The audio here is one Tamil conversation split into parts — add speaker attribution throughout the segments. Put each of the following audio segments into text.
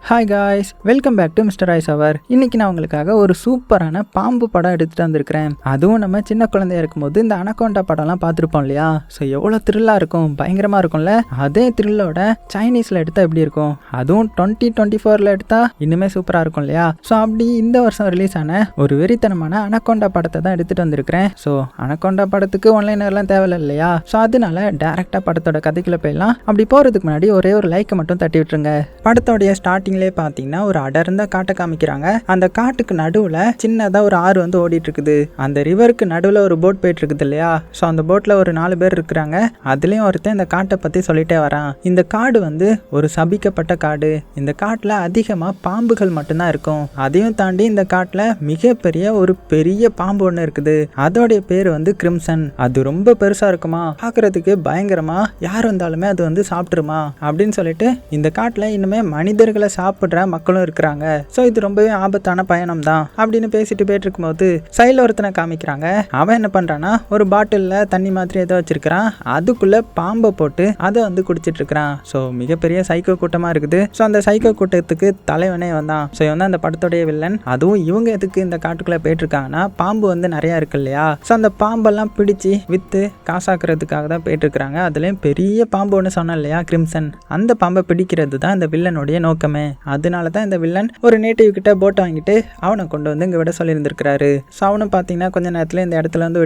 Speaker 1: Hi guys, welcome back to mister ice hour. இன்னைக்கு நான் உங்களுக்காக ஒரு சூப்பரான பாம்பு படம் எடுத்துகிட்டு வந்திருக்கிறேன். அதுவும் நம்ம சின்ன குழந்தையா இருக்கும்போது இந்த அனகோண்டா படம்லாம் பார்த்துருப்போம் இல்லையா? ஸோ எவ்வளோ த்ரில்லாக இருக்கும், பயங்கரமாக இருக்கும்ல. அதே த்ரில்லோட சைனீஸில் எடுத்தால் எப்படி இருக்கும், அதுவும் 2024 எடுத்தால் இன்னுமே சூப்பராக இருக்கும் இல்லையா? ஸோ அப்படி இந்த வருஷம் ரிலீஸ் ஆன ஒரு வெறித்தனமான அனகோண்டா படத்தை தான் எடுத்துகிட்டு வந்திருக்கிறேன். ஸோ அனகோண்டா படத்துக்கு ஒன்லைனர்லாம் தேவையில்லை இல்லையா? ஸோ அதனால டேரெக்டாக படத்தோட கதைக்குள்ளே போயிடலாம். அப்படி போகிறதுக்கு முன்னாடி ஒரே ஒரு லைக்கை மட்டும் தட்டி விட்டுருங்க. படத்தோடைய ஸ்டார்டிங் பாத்தீங்கன்னா ஒரு அடர்ந்த காட்டை காமிக்கிறாங்க. அந்த காட்டுக்கு நடுவுல சின்னதா ஒரு ஆறு வந்து ஓடிட்டு இருக்குது. அந்த ரிவருக்கு நடுவுல ஒரு போட் போயிட்டு இருக்குது இல்லையா? சோ அந்த போட்ல ஒரு 4 பேர் இருக்கிறாங்க. அதுலயும் ஒருத்தன் இந்த காட்டை பத்தி சொல்லிட்டே வரான். இந்த காடு வந்து ஒரு சபிக்கப்பட்ட காடு. இந்த காட்டுல அதிகமா பாம்புகள் மட்டும்தான் இருக்கும். அதையும் தாண்டி இந்த காட்டுல மிகப்பெரிய ஒரு பெரிய பாம்பு ஒண்ணு இருக்குது. அதோடைய பேர் வந்து கிரிம்சன். அது ரொம்ப பெருசா இருக்குமா, பாக்குறதுக்கு பயங்கரமா, யார் வந்தாலுமே அது வந்து சாப்பிட்டுருமா அப்படின்னு சொல்லிட்டு இந்த காட்டுல இன்னுமே மனிதர்களை சாப்பிடுற மக்களும் இருக்கிறாங்க. சோ இது ரொம்பவே ஆபத்தான பயணம் தான் அப்படின்னு பேசிட்டு போயிட்டு இருக்கும்போது சைடுல ஒருத்தனை காமிக்கிறாங்க. அவன் என்ன பண்றான்னா ஒரு பாட்டில்ல தண்ணி மாதிரி ஏதோ வச்சிருக்கிறான். அதுக்குள்ள பாம்பை போட்டு அதை வந்து குடிச்சிட்டு இருக்கிறான். சோ மிகப்பெரிய சைக்கோ கூட்டமா இருக்குது. சோ அந்த சைக்கோ கூட்டத்துக்கு தலைவனே வந்தான். சோ வந்து அந்த படத்தோடைய வில்லன். அதுவும் இவங்க எதுக்கு இந்த காட்டுக்குள்ள போயிட்டு இருக்காங்கன்னா பாம்பு வந்து நிறைய இருக்கு இல்லையா? சோ அந்த பாம்பெல்லாம் பிடிச்சு வித்து காசாக்குறதுக்காக தான் போயிட்டு இருக்காங்க. அதுலயும் பெரிய பாம்பு ஒன்று சொன்னேன் இல்லையா, கிரிம்சன். அந்த பாம்பை பிடிக்கிறது தான் இந்த வில்லனுடைய நோக்கமே. அதனால தான் இந்த வில்லன் ஒரு நேட்டிவ் கிட்ட போட் வாங்கிட்டு அவனை கொண்டு வந்து இங்க விட சொல்லியிருந்திருக்கிறாரு. ஸோ அவனும் பார்த்தீங்கன்னா கொஞ்ச நேரத்தில் இந்த இடத்துல வந்து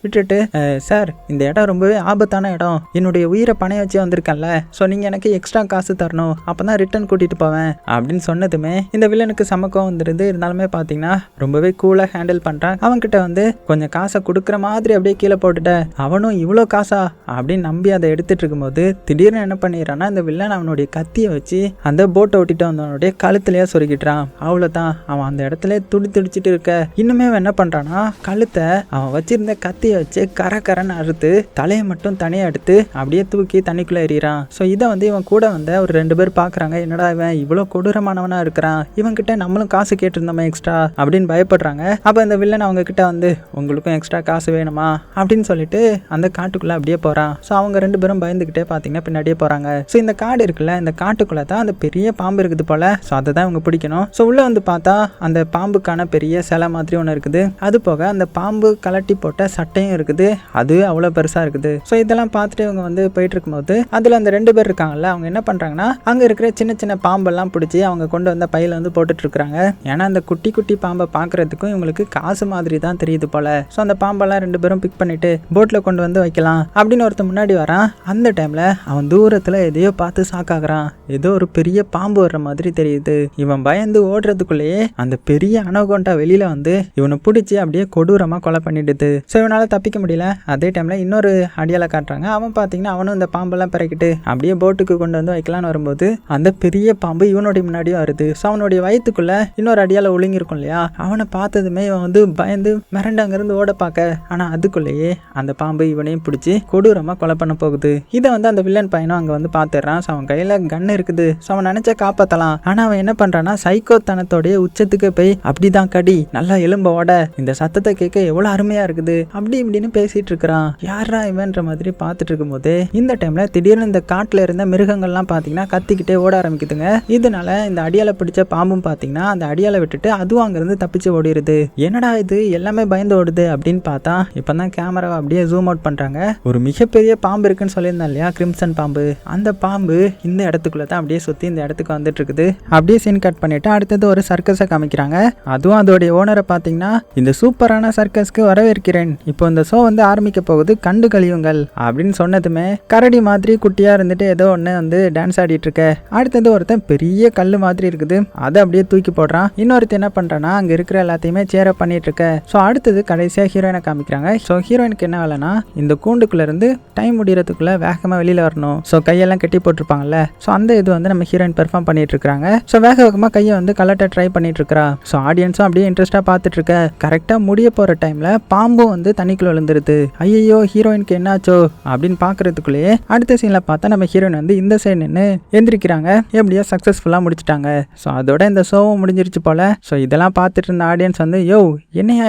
Speaker 1: விட்டுட்டு சார், இந்த இடம் ரொம்பவே ஆபத்தான இடம், என்னுடைய உயிரை பணைய வச்சு வந்திருக்கேன்ல, ஸோ நீங்கள் எனக்கு எக்ஸ்ட்ரா காசு தரணும், அப்போ தான் ரிட்டர்ன் கூட்டிட்டு போவேன் அப்படின்னு சொன்னதுமே இந்த வில்லனுக்கு சமக்கம் வந்துருது. இருந்தாலுமே பார்த்தீங்கன்னா ரொம்பவே கூலாக ஹேண்டில் பண்ணுறான். அவன்கிட்ட வந்து கொஞ்சம் காசை கொடுக்குற மாதிரி அப்படியே கீழே போட்டுட்ட. அவனும் இவ்வளோ காசா அப்படின்னு நம்பி அதை எடுத்துட்டு இருக்கும்போது திடீர்னு என்ன பண்ணிடுறான்னா இந்த வில்லன் அவனுடைய கத்தியை வச்சு அந்த போட்டை ஓட்டிட்டு வந்தவனுடைய கழுத்துலயே சொருகிட்டான். அவ்வளவுதான், அவன் அந்த இடத்துல துடிச்சிட்டு இருக்க. இன்னுமே அவன் என்ன பண்றான்னா கழுத்தை அவன் வச்சிருந்த கத்தியை வச்சு கரன்னு அறுத்து தலையை மட்டும் தனியா எடுத்து அப்படியே தூக்கி தண்ணிக்குள்ள எறிகிறான். ஸோ இதை வந்து இவன் கூட வந்த ஒரு 2 பேர் பாக்குறாங்க. என்னடா இவன் இவ்வளவு கொடூரமானவனா இருக்கிறான், இவன் கிட்ட நம்மளும் காசு கேட்டிருந்தோமே எக்ஸ்ட்ரா அப்படின்னு பயப்படுறாங்க. அப்ப இந்த வில்லன் அவங்க கிட்ட வந்து உங்களுக்கும் எக்ஸ்ட்ரா காசு வேணுமா அப்படின்னு சொல்லிட்டு அந்த காட்டுக்குள்ள அப்படியே போறான். ஸோ அவங்க 2 பேரும் பயந்துகிட்டே பாத்தீங்கன்னா பின்னாடியே போறாங்க. ஸோ இந்த காடு இருக்குல்ல, இந்த காட்டுக்குள்ள தான் அந்த பெரிய பாம்பு இருக்குது போல. ஸோ அதை தான் இவங்க பிடிக்கணும். ஸோ உள்ள வந்து பார்த்தா அந்த பாம்புக்கான பெரிய சிலை மாதிரி ஒன்று இருக்குது. அது போக அந்த பாம்பு கலட்டி போட்ட சட்டையும் இருக்குது. அது அவ்வளோ பெருசா இருக்குது. ஸோ இதெல்லாம் பார்த்துட்டு இவங்க வந்து போயிட்டு இருக்கும்போது அதுல அந்த 2 பேர் இருக்காங்கல்ல, அவங்க என்ன பண்றாங்கன்னா அங்க இருக்கிற சின்ன பாம்பெல்லாம் பிடிச்சி அவங்க கொண்டு வந்த பையில வந்து போட்டுட்டு இருக்காங்க. ஏன்னா அந்த குட்டி பாம்பை பாக்குறதுக்கும் இவங்களுக்கு காசு மாதிரி தான் தெரியுது போல. ஸோ அந்த பாம்பெல்லாம் 2 பேரும் பிக் பண்ணிட்டு போட்ல கொண்டு வந்து வைக்கலாம் அப்படின்னு ஒருத்தர் முன்னாடி வரான். அந்த டைம்ல அவன் தூரத்துல எதையோ பார்த்து ஷாக்காகிறான். ஏதோ ஒரு பெரிய பாம்பு வர்ற மாதிரி தெரியுது. இவன் பயந்து ஓடுறதுக்குள்ளேயே அந்த பெரிய அனகோண்டா வெளியில வந்து இவனை பிடிச்சி அப்படியே கொடூரமா கொலை பண்ணிடுது. ஸோ இவனால தப்பிக்க முடியல. அதே டைம்ல இன்னொரு அடியால காட்டுறாங்க. அவன் பாத்தீங்கன்னா அவனும் இந்த பாம்பெல்லாம் பிறக்கிட்டு அப்படியே போட்டுக்கு கொண்டு வந்து வைக்கலான்னு வரும்போது அந்த பெரிய பாம்பு இவனுடைய முன்னாடியும் வருது. ஸோ அவனுடைய வயிற்றுக்குள்ள இன்னொரு அடியால ஒழுங்கி இருக்கும் இல்லையா? அவனை பார்த்ததுமே இவன் வந்து பயந்து மிரண்டு அங்கிருந்து ஓட பார்க்க, ஆனா அதுக்குள்ளேயே அந்த பாம்பு இவனையும் பிடிச்சி கொடூரமா கொலை பண்ண போகுது. இதை வந்து அந்த வில்லன் பையனும் அங்க வந்து பாத்துறான். ஸோ அவன் கையில கன் இருக்குது. ஸோ அவன் நினைச்சா காப்பாத்தலாம். ஆனா அவன் என்ன பண்றான்னா சைக்கோத்தனத்தோடைய உச்சத்துக்கு போய் அப்படிதான் கடி நல்லா எலும்போட இந்த சத்தத்தை கேட்க எவ்வளவு அருமையா இருக்குது அப்படி இப்படின்னு பேசிட்டு இருக்கிறான். யாரா இவன்ற மாதிரி பார்த்துட்டு இருக்கும் போது இந்த டைம்ல திடீர்னு இந்த காட்டுல இருந்த மிருகங்கள்லாம் பாத்தீங்கன்னா கத்திக்கிட்டே ஓட ஆரம்பிக்குதுங்க. இதனால இந்த அடியால பிடிச்ச பாம்பும் பாத்தீங்கன்னா அந்த அடியால விட்டுட்டு அதுவும் அங்கிருந்து தப்பிச்சு ஓடிடுது. என்னடா இது எல்லாமே பயந்து ஓடுது அப்படின்னு பார்த்தா இப்பதான் கேமராவை அப்படியே ஜூம் அவுட் பண்றாங்க. ஒரு மிகப்பெரிய பாம்பு இருக்குன்னு சொல்லியிருந்தேன் இல்லையா, கிரிம்சன் பாம்பு. அந்த பாம்பு இந்த இடத்துக்குள்ள தான் அப்படியே சுத்தி இந்த இடத்துக்கு வந்துட்டு இருக்குது. அப்படியே சீன் கட் பண்ணிட்டு அடுத்தது ஒரு சர்க்கஸை காமிக்கிறாங்க. அதுவும் அதோடைய ஓனரை பாத்தீங்கன்னா இந்த சூப்பரான சர்க்கஸ்க்கு வரவேற்கிறேன், இப்போ இந்த ஷோ வந்து ஆரம்பிக்க போகுது, கண்டு கழியுங்கள் அப்படின்னு சொன்னதுமே கரடி மாதிரி குட்டியா இருந்துட்டு ஏதோ ஒண்ணு வந்து டான்ஸ் ஆடிட்டு இருக்க. அடுத்தது ஒருத்தன் பெரிய கல்லு மாதிரி இருக்குது, அதை அப்படியே தூக்கி போடுறான். இன்னொருத்தர் என்ன பண்றான்னா அங்க இருக்கிற எல்லாத்தையுமே சேர பண்ணிட்டு இருக்க. ஸோ அடுத்தது கடைசியா ஹீரோயினை காமிக்கிறாங்க. ஸோ ஹீரோயினுக்கு என்ன வேலைன்னா இந்த கூண்டுக்குள்ள இருந்து டைம் முடியறதுக்குள்ள வேகமா வெளியில வரணும். ஸோ கையெல்லாம் கட்டி போட்டிருப்பாங்கல்ல, ஸோ அந்த இது வந்து நம்ம ஹீரோயின் பெர்ஃபார்ம் பண்ணிட்டு இருக்காங்க. ஸோ வேகமா கையை வந்து கலட்ட ட்ரை பண்ணிட்டு இருக்கா. ஸோ ஆடியன்ஸும் அப்படியே இன்ட்ரெஸ்டா பார்த்துட்டு இருக்க. கரெக்டா முடிய போற டைம்ல பாம்பும் வந்து தண்ணிக்குள்ள விழுந்துருது. ஐயோ ஹீரோயினுக்கு என்னாச்சோ அப்படின்னு பாக்குறதுக்குள்ளேயே அடுத்த சீன்ல பார்த்தா நம்ம ஹீரோயின் வந்து இந்த சைடு நின்று எந்திரிக்கிறாங்க. எப்படியோ சக்சஸ்ஃபுல்லா முடிச்சிட்டாங்க. ஸோ அதோட இந்த ஷோவும் முடிஞ்சிருச்சு போல. ஸோ இதெல்லாம் பார்த்துட்டு இருந்த ஆடியன்ஸ் வந்து யோ என்னையா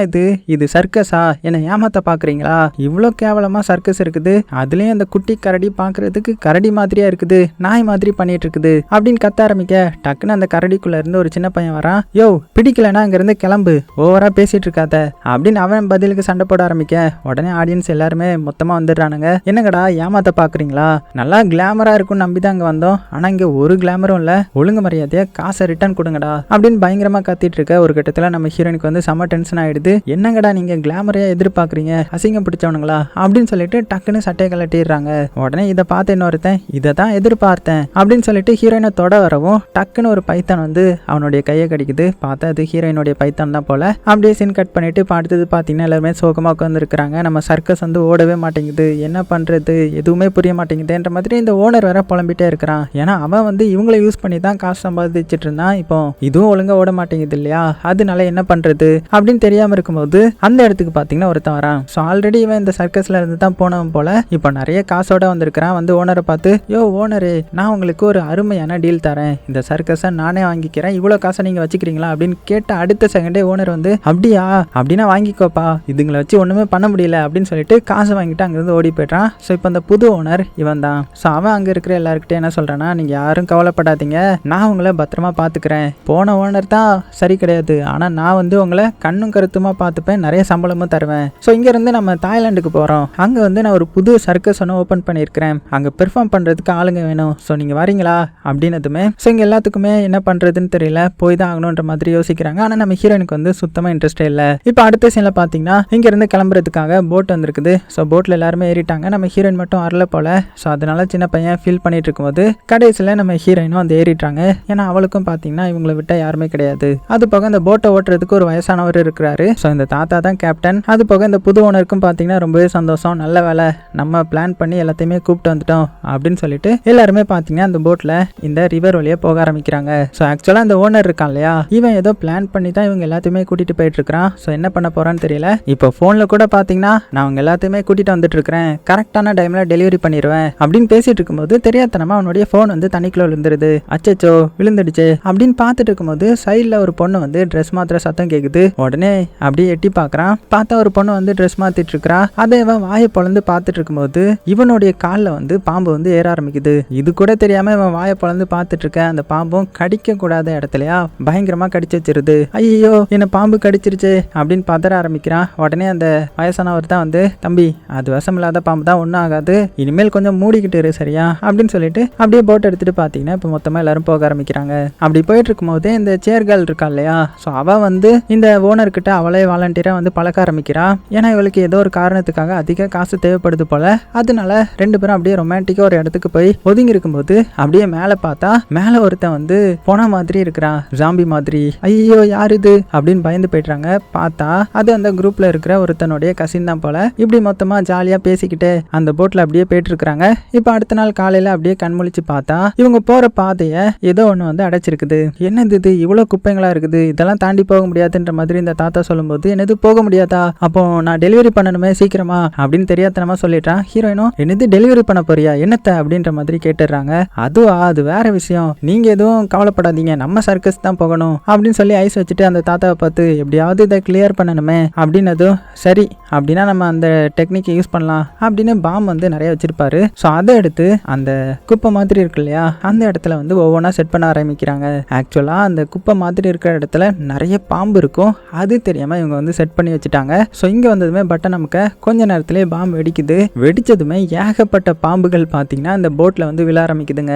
Speaker 1: இது சர்க்கஸா, என்ன ஏமாத்த பாக்குறீங்களா, இவ்வளோ கேவலமா சர்க்கஸ் இருக்குது, அதுலயும் அந்த குட்டி கரடி பாக்குறதுக்கு கரடி மாதிரியா இருக்குது, நாய் மாதிரி பண்ணிட்டு இருக்குது அப்படின்னு கத்த ஆரம்பிக்க ஆரம்பிக்க டக்குன்னு அந்த கரடிக்குள்ள இருந்து ஒரு சின்ன பையன் வரான். யோ பிடிக்கலன்னா அங்கிருந்து கிளம்பு, ஓவரா பேசிட்டு இருக்காத அப்படின்னு அவன் பதிலுக்கு சண்டை போட ஆரம்பிக்க உடனே ஆடியன்ஸ் எல்லாருமே மொத்தமா வந்துடுறானுங்க. என்னங்கடா ஏமாத்த பாக்குறீங்களா, நல்லா கிளாமரா இருக்கும்னு நம்பிதான் அங்க வந்தோம், ஆனா இங்க ஒரு கிளாமரும் இல்ல, ஒழுங்கு மரியாதையா காசை ரிட்டர்ன் கொடுங்கடா அப்படின்னு பயங்கரமா கத்திட்டு இருக்க. ஒரு கட்டத்துல நம்ம ஹீரோனுக்கு வந்து செம டென்ஷன் ஆயிடுது. என்னங்கடா நீங்க கிளாமரையா எதிர்பார்க்குறீங்க, அசிங்கம் பிடிச்சவனுங்களா அப்படின்னு சொல்லிட்டு டக்குன்னு சட்டையை கலட்டிடுறாங்க. உடனே இதை பார்த்து இன்னொருத்தன் இதை தான் எதிர்பார்த்தேன் அப்படின்னு சொல்லிட்டு ஹீரோயினை தொட வரவும் டக்குன்னு ஒரு பைத்தான் வந்து அவனுடைய கையை கடிக்குது. பார்த்தா அது ஹீரோயினுடைய பைத்தான் தான் போல. அப்படியே சீன் கட் பண்ணிட்டு பார்த்தது பார்த்தீங்கன்னா எல்லாருமே சோகமா உட்காந்து இருக்கிறாங்க. நம்ம சர்க்கஸ் வந்து ஓடவே மாட்டேங்குது, என்ன பண்றது எதுவுமே புரிய மாட்டேங்குதுன்ற மாதிரி இந்த ஓனர் வேற புலம்பிட்டே இருக்கிறான். ஏன்னா அவன் வந்து இவங்களை யூஸ் பண்ணி தான் காசு சம்பாதிச்சுட்டு இருந்தான். இப்போ இதுவும் ஒழுங்கா ஓட மாட்டேங்குது இல்லையா, அதனால என்ன பண்றது அப்படின்னு தெரியாம இருக்கும்போது அந்த இடத்துக்கு பாத்தீங்கன்னா ஒருத்தன் வரான். ஸோ ஆல்ரெடி இவன் இந்த சர்க்கஸ்ல இருந்து தான் போனவன் போல. இப்போ நிறைய காசோட வந்திருக்கிறான். வந்து ஓனரை பார்த்து, யோ ஓனரு நான் உங்களுக்கு ஒரு அருமையான டீல் தரேன், இந்த சர்க்கஸை நானே வாங்கிக்கிறேன், இவ்வளோ காசை நீங்க வச்சுக்கிறீங்களா அப்படின்னு கேட்ட அடுத்த செகண்டே ஓனர் வந்து அப்படியா அப்படின்னா வாங்கிக்கோப்பா, இதுங்களை வச்சு ஒண்ணுமே பண்ண முடியல அப்படின்னு சொல்லிட்டு காசை வாங்கிட்டு அங்கிருந்து ஓடி போய்ட்டான். ஸோ இப்போ அந்த புது ஓனர் இவன் தான். ஸோ அவன் அங்கே இருக்கிற எல்லாருக்கிட்டே என்ன சொல்கிறான்னா, நீங்கள் யாரும் கவலைப்படாதீங்க, நான் உங்களை பத்திரமா பார்த்துக்கிறேன், போன ஓனர் தான் சரி கிடையாது, ஆனால் நான் வந்து உங்களை கண்ணும் கருத்துமா பார்த்துப்பேன், நிறைய சம்பளமும் தருவேன். ஸோ இங்கேருந்து நம்ம தாய்லாண்டுக்கு போகிறோம், அங்கே வந்து நான் ஒரு புது சர்க்கஸ் ஒன்று ஓப்பன் பண்ணியிருக்கிறேன், அங்கே பெர்ஃபார்ம் பண்ணுறதுக்கு ஆளுங்க வேணும், ஸோ நீங்கள் வரீங்களா அப்படின்னதுமே ஸோ இங்கே எல்லாத்துக்குமே என்ன பண்ணுறதுன்னு தெரியல, போய் தான் ஆகணுன்ற மாதிரி யோசிக்கிறாங்க. ஆனால் நம்ம ஹீரோனுக்கு வந்து சுத்தமாக இன்ட்ரெஸ்டே இல்லை. இப்போ அடுத்த சீனில் பார்த்தீங்கன்னா இங்கேருந்து கிளம்புறதுக்காக போட் வந்திருக்குது. ஸோ போட்டில் எல்லாருமே ஏறிட்டாங்க, நம்ம ஹீரோயின் மட்டும் வரல போல. ஸோ அதனால சின்ன பையன் ஃபீல் பண்ணிட்டு இருக்கும்போது கடைசியில் நம்ம ஹீரோயினும் வந்து ஏறிட்டாங்க. ஏன்னா அவளுக்கும் பார்த்தீங்கன்னா இவங்களை விட்டால் யாருமே கிடையாது. அது போக இந்த போட்டை ஓட்டுறதுக்கு ஒரு வயசானவர் இருக்கிறாரு. ஸோ இந்த தாத்தா தான் கேப்டன். அது போக இந்த புது ஓனருக்கும் பார்த்தீங்கன்னா ரொம்பவே சந்தோஷம், நல்ல வேலை நம்ம பிளான் பண்ணி எல்லாத்தையுமே கூப்பிட்டு வந்துட்டோம் அப்படின்னு சொல்லிட்டு எல்லாருமே பார்த்தீங்கன்னா அந்த போட்டில் இந்த ரிவர் வழியாக போக ஆரம்பிக்கிறாங்க. ஸோ ஆக்சுவலாக இந்த ஓனர் இருக்கான் இல்லையா, இவன் ஏதோ பிளான் பண்ணி தான் இவங்க எல்லாத்தையுமே கூட்டிட்டு போயிட்டு இருக்கிறான். ஸோ என்ன பண்ண போறான்னு தெரியல. இப்போ ஃபோனில் கூட பார்த்தீங்கன்னா நான் அவங்க எல்லாத்தையுமே கூட்டிட்டு வந்துட்டு இருக்கிறேன், கரெக்டான டைம்ல டெலிவரி பண்ணிடுவேன் அப்படின்னு பேசிட்டு இருக்கும்போது தெரியாதனமா அவனுடைய ஃபோன் வந்து தண்ணிக்குள்ள விழுந்துருது. அச்சச்சோ விழுந்துடுச்சு அப்படின்னு பார்த்துட்டு இருக்கும்போது சைடில் ஒரு பொண்ணு வந்து ட்ரெஸ் மாத்திர சத்தம் கேட்குது. உடனே அப்படியே எட்டி பார்க்குறான். பார்த்தா ஒரு பொண்ணு வந்து ட்ரெஸ் மாத்திட்டு இருக்கிறா. அதை இவன் வாயை பொழந்து பார்த்துட்டு இருக்கும்போது இவனுடைய காலில் வந்து பாம்பு வந்து ஏற ஆரம்பிக்குது. இது கூட தெரியாம இவன் வாயை பொழந்து பார்த்துட்டு இருக்க அந்த பாம்பும் கடிக்க கூடாத இடத்துலயா பயங்கரமா கடிச்சு வச்சிருது. ஐயோ என்ன பாம்பு கடிச்சிருச்சு அப்படின்னு பதற ஆரம்பிக்கிறான். உடனே அந்த வயசானவர் தான் வந்து, தம்பி அது விஷமில்லாத பாம்பு தான், ஒன்றும் ஆகாது, இனிமேல் கொஞ்சம் மூடிக்கிட்டு இரு சரியா அப்படின்னு சொல்லிட்டு அப்படியே போட் எடுத்துட்டு பார்த்தீங்கன்னா இப்போ மொத்தமாக எல்லாரும் போக ஆரம்பிக்கிறாங்க. அப்படி போயிட்டு இருக்கும்போது இந்த சேர்கல் இருக்கா இல்லையா, ஸோ அவள் வந்து இந்த ஓனர்கிட்ட அவளே வாலண்டியராக வந்து பழக்க ஆரம்பிக்கிறா. ஏன்னா இவளுக்கு ஏதோ ஒரு காரணத்துக்காக அதிக காசு தேவைப்படுது போல. அதனால ரெண்டு பேரும் அப்படியே ரொமான்டிக்காக ஒரு இடத்துக்கு போய் ஒதுங்கி இருக்கும்போது அப்படியே மேலே பார்த்தா மேலே ஒருத்தன் வந்து போன மாதிரி இருக்கிறான், ஜாம்பி மாதிரி. ஐயோ யார் இது அப்படின்னு பயந்து போயிடுறாங்க. பார்த்தா அது அந்த குரூப்ல இருக்கிற ஒருத்தனுடைய கசின் தான் போல. இப்படி மொத்தமா ஜாலியா பேசிக்கிட்டு அந்த போட்ல அப்படியே போயிட்டு இருக்காங்க. இப்ப அடுத்த நாள் காலையில அப்படியே கண்முழிச்சு பார்த்தா இவங்க போற பாதைய ஏதோ ஒண்ணு வந்து அடைச்சிருக்குது. என்னது இது இவ்வளவு குப்பைங்களா இருக்குது, இதெல்லாம் தாண்டி போக முடியாதுன்ற மாதிரி இந்த தாத்தா சொல்லும்போது, என்னது போக முடியாதா, அப்போ நான் டெலிவரி பண்ணணுமே சீக்கிரமா அப்படின்னு தெரியாதனமா சொல்லிட்டான். ஹீரோயினும் என்னது டெலிவரி பண்ண போறியா என்னத்த அப்படின்ற மாதிரி கேட்டுடுறாங்க. அதுவா அது வேற விஷயம், நீங்க எதுவும் கவலைப்படாதீங்க, நம்ம சர்க்கஸ் தான் போகணும் அப்படின்னு சொல்லி ஐஸ் வச்சுட்டு அந்த தாத்தாவை பார்த்து எப்படியாவது இதை கிளியர் பண்ணணுமே அப்படின்னதும் சரி அப்படின்னா நம்ம அந்த டெக்னிக்கை யூஸ் பண்ணலாம் அப்படின்னு பாம் வந்து நிறைய வச்சிருப்பாரு. ஸோ அதை எடுத்து அந்த குப்பை மாதிரி இருக்கு இல்லையா அந்த இடத்துல வந்து ஒவ்வொன்றா செட் பண்ண ஆரம்பிக்கிறாங்க. ஆக்சுவலாக அந்த குப்பை மாதிரி இருக்கிற இடத்துல நிறைய பாம்பு இருக்கும், அது தெரியாம இவங்க வந்து செட் பண்ணி வச்சுட்டாங்க. ஸோ இங்கே வந்ததுமே பட்டன் நமக்கு கொஞ்ச நேரத்திலே பாம்பு வெடிக்குது. வெடிச்சதுமே ஏகப்பட்ட பாம்புகள் பார்த்தீங்கன்னா இந்த போட்டில் வந்து விழ ஆரம்பிக்குதுங்க.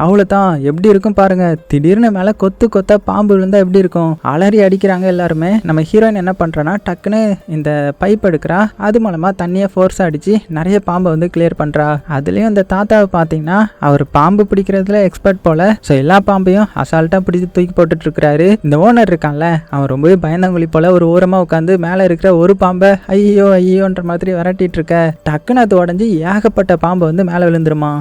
Speaker 1: அவ்வளோதான் எப்படி இருக்கும் பாருங்க, திடீர்னு மேலே கொத்து கொத்தா பாம்பு விழுந்தா எப்படி இருக்கும், அலறி அடிக்கிறாங்க எல்லாருமே. நம்ம ஹீரோயின் என்ன பண்றா டக்குன்னு இந்த பைப் எடுக்கிறா, அது மூலமா தண்ணியை ஃபோர்ஸா அடிச்சு நிறைய பாம்பை வந்து கிளியர் பண்றா. அதுலயும் இந்த தாத்தாவை பார்த்தீங்கன்னா அவர் பாம்பு பிடிக்கிறதுல எக்ஸ்பர்ட் போல. ஸோ எல்லா பாம்பையும் அசால்ட்டா பிடிச்சி தூக்கி போட்டுட்டு இருக்கிறாரு. இந்த ஓனர் இருக்கான்ல அவன் ரொம்பவே பயந்தாங்குழி போல ஒரு ஓரமா உட்காந்து மேலே இருக்கிற ஒரு பாம்பை ஐயோ ஐயோன்ற மாதிரி விரட்டிட்டு இருக்க. டக்குன்னு அது உடஞ்சி ஏகப்பட்ட பாம்பு வந்து மேலே விழுந்துருமா.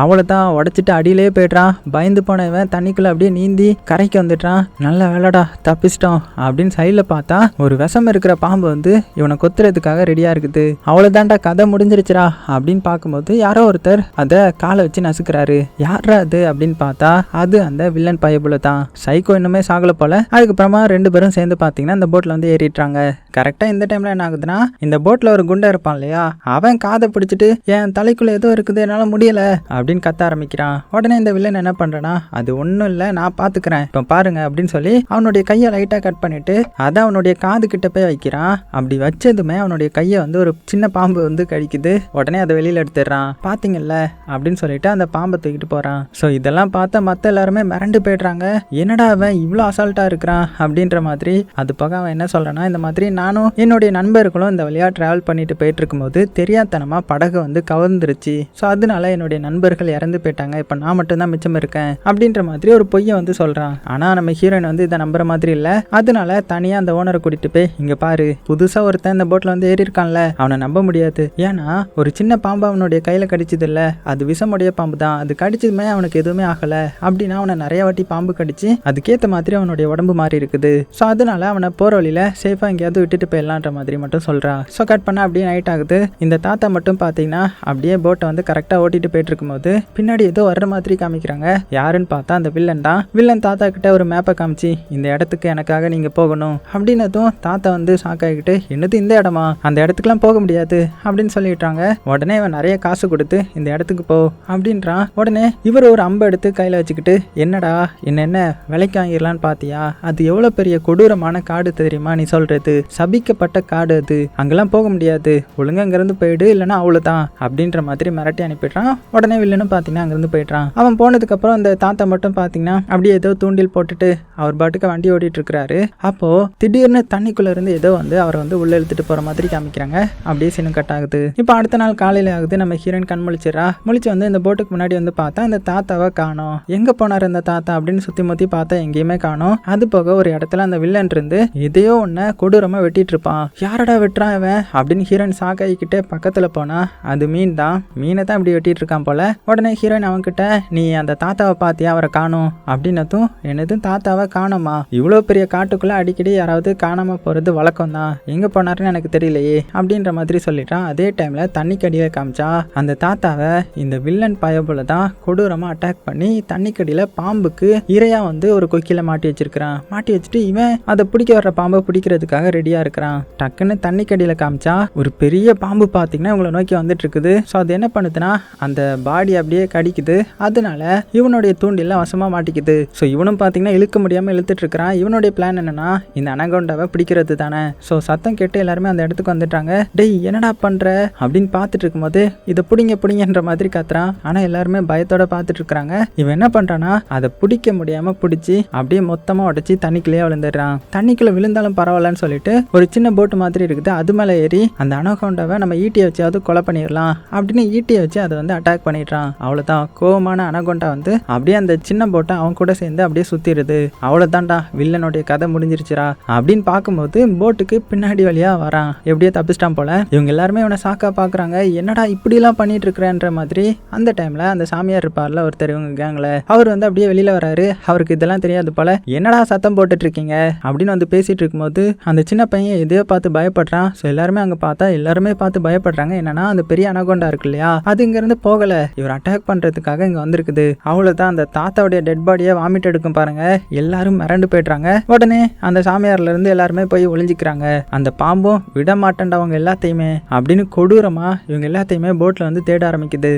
Speaker 1: அவளை தான் உடைச்சிட்டு அடியிலே போய்ட்றான். பயந்து போன இவன் தண்ணிக்குள்ள அப்படியே நீந்தி கரைக்கு வந்துட்டான். நல்ல வேலைடா தப்பிச்சிட்டோம் அப்படின்னு சைடில் பார்த்தா ஒரு விஷம் இருக்கிற பாம்பு வந்து இவனை கொத்துறதுக்காக ரெடியா இருக்குது. அவ்வளவுதான்டா கதை முடிஞ்சிருச்சுரா அப்படின்னு பார்க்கும்போது யாரோ ஒருத்தர் அதை காலை வச்சு நசுக்கிறாரு. யாரா அது அப்படின்னு பார்த்தா அது அந்த வில்லன் பயபுல தான். சைக்கோ இன்னுமே சாகல போல. அதுக்கப்புறமா 2 பேரும் சேர்ந்து பார்த்தீங்கன்னா இந்த போட்ல வந்து ஏறிட்டாங்க. கரெக்டா இந்த டைம்ல என்ன ஆகுதுன்னா இந்த போட்ல ஒரு குண்டை இருப்பான் இல்லையா, அவன் காதை பிடிச்சிட்டு என் தலைக்குள்ள ஏதோ இருக்குது என்னால முடியல அப்படின்னு கத்த ஆரம்பிக்கிறான். உடனே இந்த வில்லன் என்ன பண்றானா, அது ஒன்றும் இல்லை நான் பாத்துக்கிறேன் இப்போ பாருங்க அப்படின்னு சொல்லி அவனுடைய கையை லைட்டா கட் பண்ணிட்டு அதை அவனுடைய காது கிட்ட போய் வைக்கிறான். அப்படி வச்சதுமே அவனுடைய கையை வந்து ஒரு சின்ன பாம்பு வந்து கடிக்குது. உடனே அதை வெளியில எடுத்துடுறான். பாத்தீங்கல்ல அப்படின்னு சொல்லிட்டு அந்த பாம்பை தூக்கிட்டு போறான். ஸோ இதெல்லாம் பார்த்தா மற்ற எல்லாருமே மிரண்டு போய்ட்றாங்க. என்னடா அவன் இவ்வளோ அசால்ட்டா இருக்கிறான் அப்படின்ற மாதிரி. அது போக அவன் என்ன சொல்றான்னா, இந்த மாதிரி நானும் என்னுடைய நண்பர்களும் இந்த வழியா டிராவல் பண்ணிட்டு போயிட்டு இருக்கும்போது தெரியாதனமா படகு வந்து கவர்ந்துருச்சு. ஸோ அதனால என்னுடைய நண்பர்கள் இறந்து போயிட்டாங்க, இப்போ நான் மட்டும்தான் மிச்சம் இருக்கேன் அப்படின்ற மாதிரி ஒரு பொய்யை வந்து சொல்றான். ஆனா நம்ம ஹீரோயின் வந்து இதை நம்புற மாதிரி இல்லை. அதனால தனியா அந்த ஓனரை கூட்டிட்டு போய் இங்க பாரு, புதுசா ஒருத்தன் இந்த போட்ல வந்து ஏறி இருக்கான்ல, அவனை நம்ப முடியாது. ஏன்னா ஒரு சின்ன பாம்பு அவனுடைய கையில கடிச்சது இல்ல, அது விஷமுடைய பாம்பு தான். அது கடிச்சதுமே அவனுக்கு எதுவுமே ஆகல அப்படின்னா அவனை நிறைய வாட்டி பாம்பு கடிச்சு அதுக்கேற்ற மாதிரி அவனுடைய உடம்பு மாறி இருக்குது. ஸோ அதனால அவனை போற வழியில சேஃபா எங்கேயாவது விட்டுட்டு போயிடலான்ற மாதிரி மட்டும் சொல்றான். ஸோ கட் பண்ண அப்படியே நைட் ஆகுது. இந்த தாத்தா மட்டும் பார்த்தீங்கன்னா அப்படியே போட்டை வந்து கரெக்டா ஓட்டிட்டு போயிட்டு இருக்கும்போது பின்னாடி ஏதோ வர்ற மாதிரி காமிக்கிறாங்க. யாருன்னு பார்த்தா அந்த வில்லன் தான். வில்லன் தாத்தா கிட்ட ஒரு மேப்பை காமிச்சு இந்த இடத்துக்கு எனக்காக நீங்க போகணும் அப்படின்னதும் தாத்தா வந்து ஷாக் ஆகிட்டு என்னது இந்த இடமா, அந்த இடத்துக்குலாம் போக முடியாது அப்படின்னு சொல்லிட்டாங்க. உடனே இவன் நிறைய காசு கொடுத்து இந்த இடத்துக்கு போ அப்படின்றான். உடனே இவர் ஒரு அம்பை எடுத்து கையில வச்சுக்கிட்டு என்னடா என்ன விலைக்கு வாங்கிடலான்னு பாத்தியா, அது எவ்வளவு பெரிய கொடூரமான காடு தெரியுமா நீ சொல்றது, சபிக்கப்பட்ட காடு அது, அங்கெல்லாம் போக முடியாது, ஒழுங்கா அங்கிருந்து போயிடு இல்லைன்னா அவ்வளவுதான் அப்படின்ற மாதிரி மிரட்டி அனுப்பிடுறான். உடனே வில்லனும் பாத்தீங்கன்னா அங்கிருந்து போயிடுறான். அவன் போனதுக்கு அப்புறம் அந்த தாத்தா மட்டும் பாத்தீங்கன்னா அப்படியே ஏதோ தூண்டில் போட்டுட்டு அவர் பாட்டுக்கு வண்டி ஓட்டிட்டு இருக்கிறாரு. அப்போ திடீர்னு தண்ணிக்குள்ள இருந்து ஏதோ வந்து அவரை வந்து உள்ள இழுத்துட்டு போற மாதிரி காமிக்கிறாங்க. அப்படியே சீனும் கட் ஆகுது. இப்போ அடுத்த நாள் காலையில ஆகுது. நம்ம ஹீரோயின் கண் முழிச்சிடறா. முழிச்சு வந்து இந்த போட்டுக்கு முன்னாடி வந்து பார்த்தா இந்த தாத்தாவை காணோம். எங்க போனார் இந்த தாத்தா அப்படின்னு சுத்தி முத்தி பார்த்தா எங்கேயுமே காணோம். அது போக ஒரு இடத்துல அந்த வில்லன் இருந்து எதையோ ஒன்ன கொடூரமா வெட்டிட்டு இருப்பான். யாரடா வெட்டுறான் இவன் அப்படின்னு ஹீரோயின் சாக்காயிக்கிட்டே பக்கத்துல போனா அது மீன் தான். மீனை தான் இப்படி வெட்டிட்டு இருக்கான் போல. உடனே ஹீரோயின் அவன் கிட்ட நீ அந்த தாத்தாவை பார்த்தியா, அவரை காணோம் அப்படின்னதும் என்னதும் தாத்தாவை காணோமா, இவ்வளவு பெரிய காட்டுக்குள்ள அடிக்கடி யாராவது காணாம போறது வழக்கம் தான், எங்க போனாருன்னு எனக்கு தெரியலையே அப்படின்ற மாதிரி சொல்லிட்டான். அதே டைம்ல தண்ணிக்கடியில காமிச்சா அந்த தாத்தாவை இந்த வில்லன் பயபுல தான் கொடூரமா அட்டாக் பண்ணி தண்ணிக்கடியில பாம்புக்கு இரையா வந்து ஒரு கொக்கில மாட்டி வச்சிருக்கிறான். மாட்டி வச்சுட்டு இவன் அதை பிடிக்க வர்ற பாம்பை பிடிக்கிறதுக்காக ரெடியா இருக்கிறான். டக்குன்னு தண்ணிக்கடியில காமிச்சா ஒரு பெரிய பாம்பு பாத்தீங்கன்னா இவங்களை நோக்கி வந்துட்டு இருக்குது. ஸோ அது என்ன பண்ணுதுன்னா அந்த பாடி அப்படியே கடிக்குது. அதனால இவனுடைய தூண்டில வசமா மாட்டிக்குது. ஸோ இவனும் பாத்தீங்கன்னா இழுக்க முடியாம இழுத்துட்டு இருக்கிறான். இவனுடைய பிளான் என்னன்னா இந்த அனகோண்டாவை பிடிக்கிறது தானே. ஸோ சத்தம் கேட்டு எல்லாருமே அந்த இடத்துக்கு வந்துட்டாங்க. டேய் என்னடா பண்ற அப்படின்னு பார்த்துட்டு இருக்கும்போது இதை பிடிங்கன்ற மாதிரி கத்துறான். ஆனா எல்லாருமே பயத்தோட பார்த்துட்டு இருக்காங்க. இவன் என்ன பண்றானா அதை பிடிக்க முடியாம பிடிச்சி அப்படியே மொத்தமா உடைச்சி தண்ணிக்குள்ளேயே விழுந்துடுறான். தண்ணிக்குள்ள விழுந்தாலும் பரவாயில்லன்னு சொல்லிட்டு ஒரு சின்ன போட்டு மாதிரி இருக்குது, அது மேல ஏறி அந்த அனகோண்டாவை நம்ம ஈட்டியை வச்சாவது கொலை பண்ணிடலாம் அப்படின்னு ஈட்டியை வச்சு அதை வந்து அட்டாக் பண்ணிடுறான். அவ்வளவுதான், கோவமான அனகோண்டா வந்து அப்படியே அந்த சின்ன போட்டை அவன் கூட சேர்ந்து அப்படியே சுத்திடுது. அவ்வளவுதான்டா வில்லனுடைய கதை முடிஞ்சிருச்சுரா அப்படின்னு பார்க்கும்போது போட்டுக்கு பின்னாடி வழியா வரான். எப்படியே தப்பிச்சிட்டான் போல. இவங்க எல்லாருமே இவனை சாக்கா பாக்குறாங்க. என்னடா இப்படி எல்லாம் பண்ணிட்டு இருக்கிறேன்ற மாதிரி. அந்த டைம்ல அந்த சாமியார் இருப்பார்ல ஒருத்தர் இவங்க கேங்ல, அவர் வந்து அப்படியே வெளியில வராரு. அவருக்கு இதெல்லாம் தெரியாது போல. என்னடா சத்தம் போட்டுட்டு இருக்கீங்க அப்படின்னு வந்து பேசிட்டு இருக்கும்போது அந்த சின்ன பையன் எதையோ பார்த்து பயப்படுறான். ஸோ எல்லாருமே அங்க பார்த்தா எல்லாருமே பார்த்து பயப்படுறாங்க. என்னன்னா அந்த பெரிய அனகோண்டா இருக்கு இல்லையா, அது இங்க இருந்து போகல, இவர் அட்டாக் பண்றதுக்காக இங்க வந்திருக்குது. அவ்வளவுதான், அந்த தாத்தாவுடைய டெட் பாடியை வாமிட் எடுக்கும் பாருங்க. எல்லாரும் மிரண்டு போயிடுறாங்க. உடனே அந்த சாமியார்ல இருந்து எல்லாருமே போய் ஒளிஞ்சிக்கிறாங்க. அந்த பாம்பும் விட மாட்டேன்டவங்க எல்லாத்தையுமே அப்படின்னு கொடூரமா இவங்க எல்லாத்தையுமே போட்ல வந்து தேட ஆரம்பிக்குது.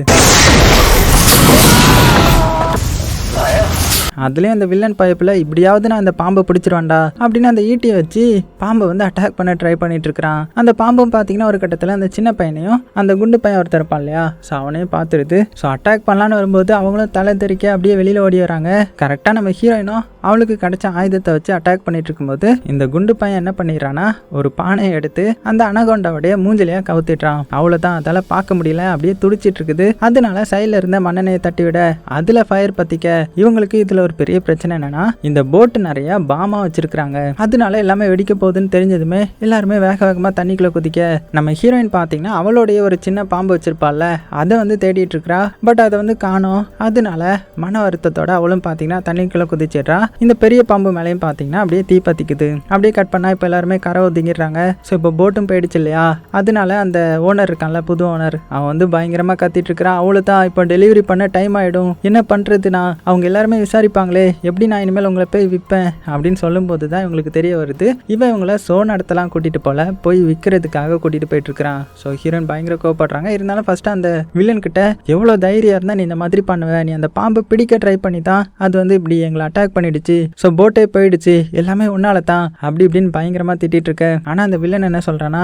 Speaker 1: அதுலேயும் அந்த வில்லன் பைப்பில் இப்படியாவது நான் அந்த பாம்பை பிடிச்சிருவான்டா அப்படின்னு அந்த ஈட்டியை வச்சு பாம்பை வந்து அட்டாக் பண்ண ட்ரை பண்ணிட்டு இருக்கிறான். அந்த பாம்பும் பார்த்தீங்கன்னா ஒரு கட்டத்தில் அந்த சின்ன பையனையும் அந்த குண்டு பையன் ஒருத்தர் இருப்பான் இல்லையா, ஸோ அவனையும் பார்த்துருது. ஸோ அட்டாக் பண்ணலான்னு வரும்போது அவங்களும் தலை தெறிக்க அப்படியே வெளியில் ஓடி வராங்க. கரெக்டாக நம்ம ஹீரோயினும் அவளுக்கு கிடைச்ச ஆயுதத்தை வச்சு அட்டாக் பண்ணிட்டு இருக்கும்போது இந்த குண்டு பையன் என்ன பண்ணிடுறான்னா ஒரு பானையை எடுத்து அந்த அனகோண்டாவுடைய மூஞ்சிலையா கவுத்திடுறான். அவ்வளோதான், அதால பார்க்க முடியல, அப்படியே துடிச்சிட்டு இருக்குது. அதனால சைடில் இருந்த மண்ணெண்ணையை தட்டி விட அதில் ஃபயர் பற்றிக்க இவங்களுக்கு இதில் ஒரு பெரிய பிரச்சனை என்னன்னா இந்த போட்டு நிறைய பாமா வச்சிருக்காங்க. அதனால எல்லாமே வெடிக்க போகுதுன்னு தெரிஞ்சதுமே எல்லாருமே வேக வேகமா தண்ணிக்குள்ள குதிக்க நம்ம ஹீரோயின் பாத்தீங்கன்னா அவளுடைய ஒரு சின்ன பாம்பு வச்சிருப்பாள்ல அதை வந்து தேடிட்டு இருக்கா. பட் அதை வந்து காணோம். அதனால மன வருத்தத்தோட அவளும் பாத்தீங்கன்னா தண்ணிக்குள்ள குதிச்சிடுறா. இந்த பெரிய பாம்பு மேலையும் பாத்தீங்கன்னா அப்படியே தீ பத்திக்குது. அப்படியே கட் பண்ணா இப்ப எல்லாருமே கரை ஒதுங்கிடுறாங்க. ஸோ இப்போ போட்டும் போயிடுச்சு இல்லையா, அதனால அந்த ஓனர் இருக்கான்ல புது ஓனர், அவன் வந்து பயங்கரமா கத்திட்டு இருக்கிறான். அவளு தான் இப்போ டெலிவரி பண்ண டைம் ஆயிடும், என்ன பண்றதுனா அவங்க எல்லாருமே விசாரிப்பாங்களே, எப்படி நான் இனிமேல் உங்களை போய் விற்பேன் அப்படின்னு சொல்லும் போது தான் இவங்களுக்கு தெரிய வருது இவன் இவங்களை சோன் இடத்தெல்லாம் கூட்டிட்டு போய் விற்கிறதுக்காக கூட்டிட்டு போயிட்டு இருக்கிறான். ஸோ ஹீரோயின் பயங்கர கோவப்படுறாங்க. இருந்தாலும் ஃபர்ஸ்ட் அந்த வில்லன் கிட்ட எவ்வளவு தைரியம் இருந்தா நீ இந்த மாதிரி பண்ணுவ, நீ அந்த பாம்பை பிடிக்க ட்ரை பண்ணி தான் அது வந்து இப்படி எங்களை அட்டாக் பண்ணிடுச்சு, ஸோ போட்டே போயிடுச்சு, எல்லாமே உன்னால தான் அப்படி இப்படின்னு பயங்கரமா திட்டிட்டு இருக்க. ஆனா அந்த வில்லன் என்ன சொல்றானா,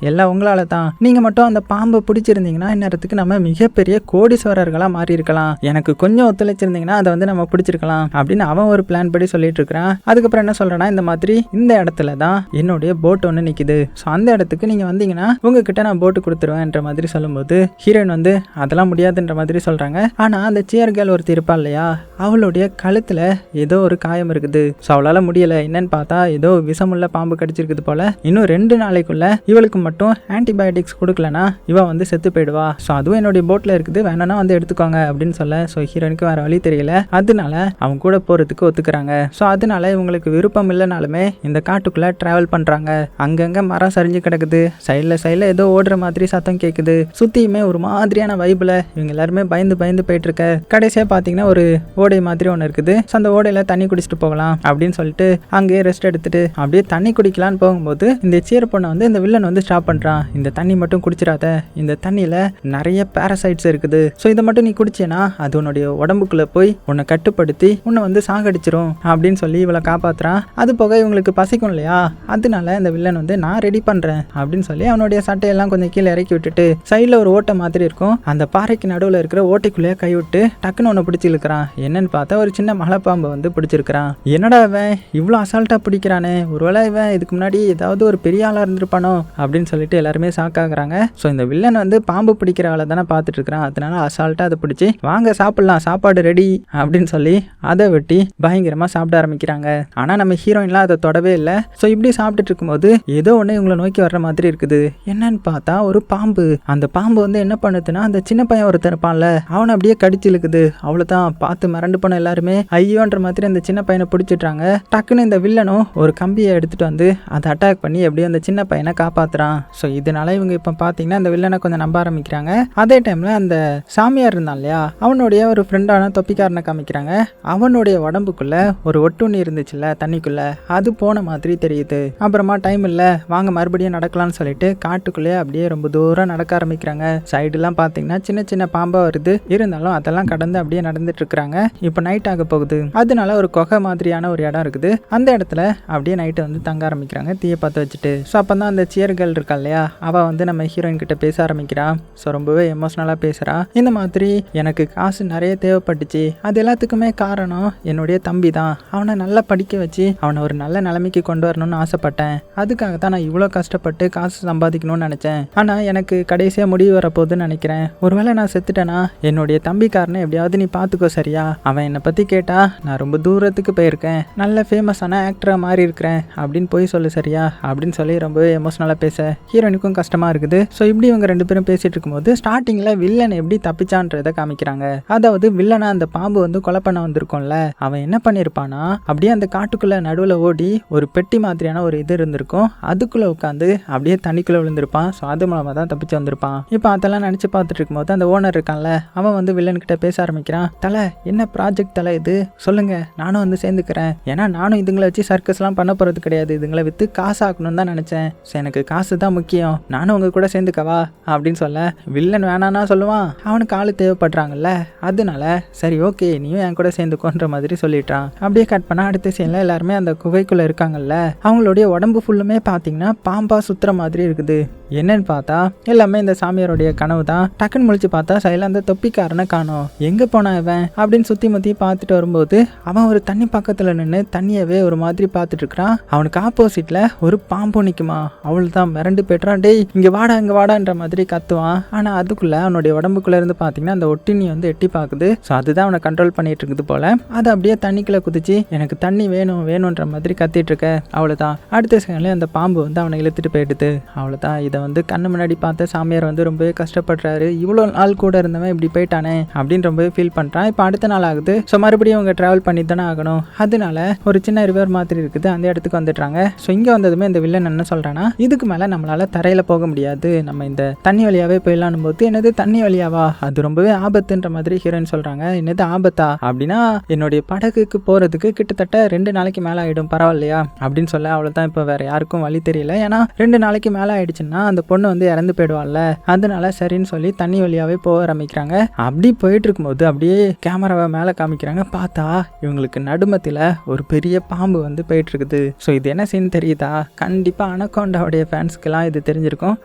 Speaker 1: எல்லாம் உங்களால தான், நீங்க மட்டும் அந்த பாம்பை பிடிச்சிருந்தீங்கன்னா இந்நேரத்துக்கு நம்ம மிகப்பெரிய கோடீஸ்வரர்களா மாறி இருக்கலாம், எனக்கு கொஞ்சம் ஒத்துழைச்சிருந்தீங்கன்னா அதை வந்து நம்ம பிடிச்சிருக்கலாம் அப்படின்னு அவன் ஒரு பிளான் படி சொல்லிட்டு இருக்கிறான். அதுக்கப்புறம் என்ன சொல்றானா, இந்த மாதிரி இந்த இடத்துல தான் என்னுடைய போட் ஒன்று நிக்குது, ஸோ அந்த இடத்துக்கு நீங்க வந்தீங்கன்னா உங்ககிட்ட நான் போட்டு கொடுத்துருவேன்ற மாதிரி சொல்லும்போது ஹீரோயின் வந்து அதெல்லாம் முடியாதுன்ற மாதிரி சொல்றாங்க. ஆனா அந்த சேர் கேர்ள் ஒருத்தி இருப்பா இல்லையா, அவளுடைய கழுத்துல ஏதோ ஒரு காயம் இருக்குது. ஸோ அவளால முடியல, என்னன்னு பார்த்தா ஏதோ விஷமுள்ள பாம்பு கடிச்சிருக்குது போல. இன்னும் 2 நாளைக்குள்ள இவளுக்கு மட்டும் ஆன்டிபயோட்டிக்ஸ் கொடுக்கலனா இவ வந்து செத்து போயிடுவா. ஸோ அதுவும் என்னுடைய போட்ல இருக்குது, வேணா வந்து எடுத்துக்கோங்க அப்படின்னு சொல்ல. ஸோ ஹீரோனுக்கு வேற வழி தெரியல, அதனால அவங்க கூட போறதுக்கு ஒத்துக்கிறாங்க. ஸோ அதனால இவங்களுக்கு விருப்பம் இல்லைனாலுமே இந்த காட்டுக்குள்ள டிராவல் பண்றாங்க. அங்கங்க மரம் சரிஞ்சு கிடக்குது, சைட்ல ஏதோ ஓடுற மாதிரி சத்தம் கேட்குது, சுத்தியுமே ஒரு மாதிரியான வைப்ல இவங்க எல்லாருமே பயந்து போயிட்டு இருக்க. கடைசியா பாத்தீங்கன்னா ஒரு ஓடை மாதிரி ஒன்று இருக்குது. ஸோ அந்த ஓடையில தண்ணி குடிச்சிட்டு போகலாம் அப்படின்னு சொல்லிட்டு அங்கேயே ரெஸ்ட் எடுத்துட்டு அப்படியே தண்ணி குடிக்கலான்னு போகும்போது இந்த சீர பொண்ணை வந்து இந்த வில்லன் வந்து ஸ்டாப் பண்றான். இந்த தண்ணி மட்டும் குடிச்சிடாத, இந்த தண்ணியில நிறைய பாராசைட்ஸ் இருக்குது, ஸோ இதை மட்டும் நீ குடிச்சேனா அது உன்னுடைய உடம்புக்குள்ள போய் உன்னை கட்டுப்படுத்தி உன்னை வந்து சாகடிச்சிரும் அப்படின்னு சொல்லி இவளை காப்பாத்துறான். அது போக இவங்களுக்கு பசிக்கும் இல்லையா, அதனால இந்த வில்லன் வந்து நான் ரெடி பண்றேன் அப்படின்னு சொல்லி அவனுடைய சட்டையெல்லாம் கொஞ்சம் கீழே இறக்கி விட்டுட்டு சைடில் ஒரு ஓட்டை மாதிரி இருக்கும், அந்த பாறைக்கு நடுவில் இருக்கிற ஓட்டைக்குள்ளேயே கை விட்டு டக்குன்னு ஒன்று பிடிச்சி இழுக்கிறான். என்னன்னு பார்த்தா ஒரு சின்ன மலைப்பாம்பை வந்து பிடிச்சிருக்கிறான். என்னடா இவன் இவ்வளோ அசால்ட்டா பிடிக்கிறானே, ஒருவேளை இவன் இதுக்கு முன்னாடி ஏதாவது ஒரு பெரிய ஆளா இருந்திருப்பானோ அப்படின்னு சொல்லிட்டு எல்லாருமே ஷாக்காகிறாங்க. ஸோ இந்த வில்லன் வந்து பாம்பு பிடிக்கிற ஆளை தானே பார்த்துட்டு இருக்கிறான், அதனால அசால்ட்டா அதை பிடிச்சி வாங்க சாப்பிடலாம், சாப்பாடு ரெடி அப்படின்னு சொல்லி அதை வெட்டி பயங்கரமா சாப்பிட ஆரம்பிக்கிறாங்க. ஆனா நம்ம ஹீரோயின்லாம் அதை தொடவே இல்லை. ஸோ இப்படி சாப்பிட்டுட்டு இருக்கும்போது ஏதோ ஒன்று இவங்களை நோக்கி வர்ற மாதிரி இருக்குது. என்னன்னு பார்த்தா ஒரு பாம்பு. அந்த பாம்பு வந்து என்ன பண்ணுதுன்னா அந்த சின்ன பையன் ஒருத்தர் இருப்பான்ல அவனை அப்படியே கடிச்சு இழுக்குது. அவ்வளவுதான், பார்த்து மிரண்டு போன எல்லாருமே ஐயோன்ற மாதிரி அந்த சின்ன பையனை பிடிச்சிட்டாங்க. டக்குன்னு இந்த வில்லனும் ஒரு கம்பியை எடுத்துட்டு வந்து அதை அட்டாக் பண்ணி எப்படியும் அந்த சின்ன பையனை காப்பாத்துறான். ஸோ இதனால இவங்க இப்போ பார்த்தீங்கன்னா அந்த வில்லனை கொஞ்சம் நம்ப ஆரம்பிக்கிறாங்க. அதே டைம்ல அந்த சாமியார் இருந்தான் இல்லையா, அவனுடைய ஒரு ஃப்ரெண்டான தொப்பிக்காரனை காமிக்கிறாங்க. அவனுடைய உடம்புக்குள்ள ஒரு ஒட்டுண்ணி இருந்துச்சுல்ல தண்ணிக்குள்ள, அது போன மாதிரி தெரியுது. அப்புறமா டைம் இல்ல, வாங்க மறுபடியும் நடக்கலாம்னு சொல்லிட்டு காட்டுக்குள்ளே அப்படியே ரொம்ப தூரம் நடக்க ஆரம்பிக்கிறாங்க. சைடுலாம் பார்த்தீங்கன்னா சின்ன சின்ன பாம்பா வருது, இருந்தாலும் அதெல்லாம் கடந்து அப்படியே நடந்துட்டு இருக்காங்க. இப்போ நைட் ஆக போகுது, அதனால ஒரு குகை மாதிரியான ஒரு இடம் இருக்குது. அந்த இடத்துல அப்படியே நைட்டு வந்து தங்க ஆரம்பிக்கிறாங்க தீயை பற்ற வச்சுட்டு. ஸோ அப்போ தான் அந்த சியர்கள் இருக்கா இல்லையா, அவள் வந்து நம்ம ஹீரோயின் கிட்ட பேச ஆரம்பிக்கிறான். ஸோ ரொம்பவே எமோஷனலாக பேசுகிறா. இந்த மாதிரி எனக்கு காசு நிறைய தேவைப்பட்டுச்சு, அது எல்லாத்துக்குமே காரணம் என்னுடைய தம்பி தான், அவனை நல்லா படிக்க வச்சு அவனை ஒரு நல்ல நிலைமைக்கு கொண்டு வரணும்னு ஆசைப்பட்டேன், அதுக்காக தான் நான் இவ்வளோ கஷ்டப்பட்டு காசு சம்பாதிக்கணும்னு நினச்சேன். ஆனால் எனக்கு கடைசியாக முடிவு வரப்போகுதுன்னு நினைக்கிறேன். ஒருவேளை நான் செத்துட்டேனா என்னுடைய தம்பிக்காரனை எப்படியாவது நீ பார்த்துக்கோ சரியா, அவன் என்னை பற்றி கேட்டா நான் ரொம்ப தூரத்துக்கு போயிருக்கேன், நல்ல ஃபேமஸான ஆக்டராக மாறி இருக்கிறேன் அப்படின்னு போய் சொல்லு சரியா அப்படின்னு சொல்லி ரொம்பவே எமோஷனலாக பேச ஹீரோனுக்கும் கஷ்டமாக இருக்குது. ஸோ இப்படி இவங்க 2 பேரும் பேசிட்டு இருக்கும்போது ஸ்டார்டிங்கில் வில்லன் எப்படி தப்பிச்சான்றதை காமிக்கிறாங்க. அதாவது வில்லனை அந்த பாம்பு வந்து கொலை பண்ண வந்திருக்கோம்ல, அவன் என்ன பண்ணியிருப்பானா அப்படியே அந்த காட்டுக்குள்ள நடுவில் ஓடி ஒரு பெட்டி மாதிரியான ஒரு இது இருந்திருக்கும், அதுக்குள்ளே உட்காந்து அப்படியே தண்ணிக்குள்ளே விழுந்திருப்பான். ஸோ அது மூலமாக தான் தப்பிச்சு வந்திருப்பான். இப்போ அதெல்லாம் நினச்சி பார்த்துட்டு இருக்கும்போது அந்த ஓனர் இருக்கான்ல, அவன் வந்து வில்லன் கிட்ட பேச ஆரம்பிக்கிறான். தலை என்ன ப்ராஜெக்ட் தலை இது சொல்லுங்க, நானும் வந்து சேர்ந்துக்கிறேன், ஏன்னா நானும் இதுங்களை வச்சு சர்க்கஸ்லாம் பண்ண போகிறது கிடையாது, இதுங்களை விற்று காசு ஆக்கணும்னு தான் நினச்சேன், ஸோ எனக்கு காசு தான் முக்கியம், நானும் உங்க கூட சேர்ந்துக்கவா அப்படின்னு சொல்ல வில்லன் வேணான்னா சொல்லுவான், அவனுக்கு ஆளு தேவைப்படுறாங்கல்ல, அதனால சரி ஓகே நீயும் என் கூட சேர்ந்துக்கோன்ற மாதிரி சொல்லிட்டான். அப்படியே கட் பண்ணா அடுத்த சீன்ல எல்லாருமே அந்த குகைக்குள்ள இருக்காங்கல்ல, அவங்களுடைய உடம்பு ஃபுல்லுமே பார்த்தீங்கன்னா பாம்பா சுத்துற மாதிரி இருக்குது. என்னன்னு பார்த்தா எல்லாமே இந்த சாமியாருடைய கனவு தான். டக்குன்னு முழிச்சு பார்த்தா சைல அந்த தொப்பிக்காரனை காணோம். எங்க போனா இவன் அப்படின்னு சுத்தி முத்தி பார்த்துட்டு வரும்போது அவன் ஒரு தண்ணி பக்கத்துல நின்று தண்ணியவே ஒரு மாதிரி பார்த்துட்டு இருக்கிறான். அவனுக்கு ஆப்போசிட்ல ஒரு பாம்பு நிக்குமா. அவள் தான் மிரண்டு போய்ட்றான். டேய் இங்க வாடா இங்க வாடான்ற மாதிரி கத்துவான். ஆனா அதுக்குள்ள அவனுடைய உடம்புக்குள்ள இருந்து பாத்தீங்கன்னா அந்த ஒட்டினி வந்து எட்டி பாக்குது. ஸோ அதுதான் அவனை கண்ட்ரோல் பண்ணிட்டு இருக்குது போல. அது அப்படியே தண்ணிக்குள்ள குதிச்சு எனக்கு தண்ணி வேணும் வேணும்ன்ற மாதிரி கத்திட்டு இருக்க. அவ்வளவுதான் அடுத்த செகண்ட்ல அந்த பாம்பு வந்து அவனை இழுத்துட்டு போயிடுது. அவ்வளவுதான் இதை வந்து கண்ணு முன்னாடி பார்த்த சாமியார் வந்து ரொம்பவே கஷ்டப்படுறாரு. இவ்வளவு நாள் கூட இருந்தவன் இப்படி போயிட்டானே அப்படின்னு ரொம்பவே ஃபீல் பண்றான். இப்போ அடுத்த நாள் ஆகுது. ஸோ மறுபடியும் அவங்க டிராவல் பண்ணி தானே ஆகணும். அதனால ஒரு சின்ன ரிவர் மாதிரி இருக்குது, அந்த இடத்துக்கு வந்துடுறாங்க. ஸோ இங்க வந்ததுமே இந்த வில்லன் என்ன சொல்றான்னா, இதுக்கு மேல நம்மளால தரையில போக முடியாது, நம்ம இந்த தண்ணி வழியாவே போயிடலான்னு போது என்னது தண்ணி வழியாவா, அது ரொம்பவே ஆபத்துன்ற மாதிரி ஹீரோயின் சொல்றாங்க. என்னது ஆபத்தா அப்படின்னா என்னுடைய படகுக்கு போறதுக்கு கிட்டத்தட்ட 2 நாளைக்கு மேல ஆயிடும், பரவாயில்லையா அப்படின்னு சொல்ல. அவ்வளவுதான் இப்போ வேற யாருக்கும் வழி தெரியல. ஏன்னா 2 நாளைக்கு மேல ஆயிடுச்சுன்னா அந்த பொண்ணு வந்து இறந்து போயிடுவாள்ல. அதனால சரின்னு சொல்லி தண்ணி வழியாவே போக ஆரம்பிக்கிறாங்க. அப்படி போயிட்டு இருக்கும்போது அப்படியே கேமராவை மேல காமிக்கிறாங்க. பார்த்தா இவங்களுக்கு நடுமத்தில ஒரு பெரிய பாம்பு வந்து போயிட்டு இருக்குது. ஸோ இது என்ன சீன் தெரியுதா? கண்டிப்பா அனகோண்டாவுடைய ஃபேன்ஸ்க்கெல்லாம் இது தெரிஞ்சிருக்கும்.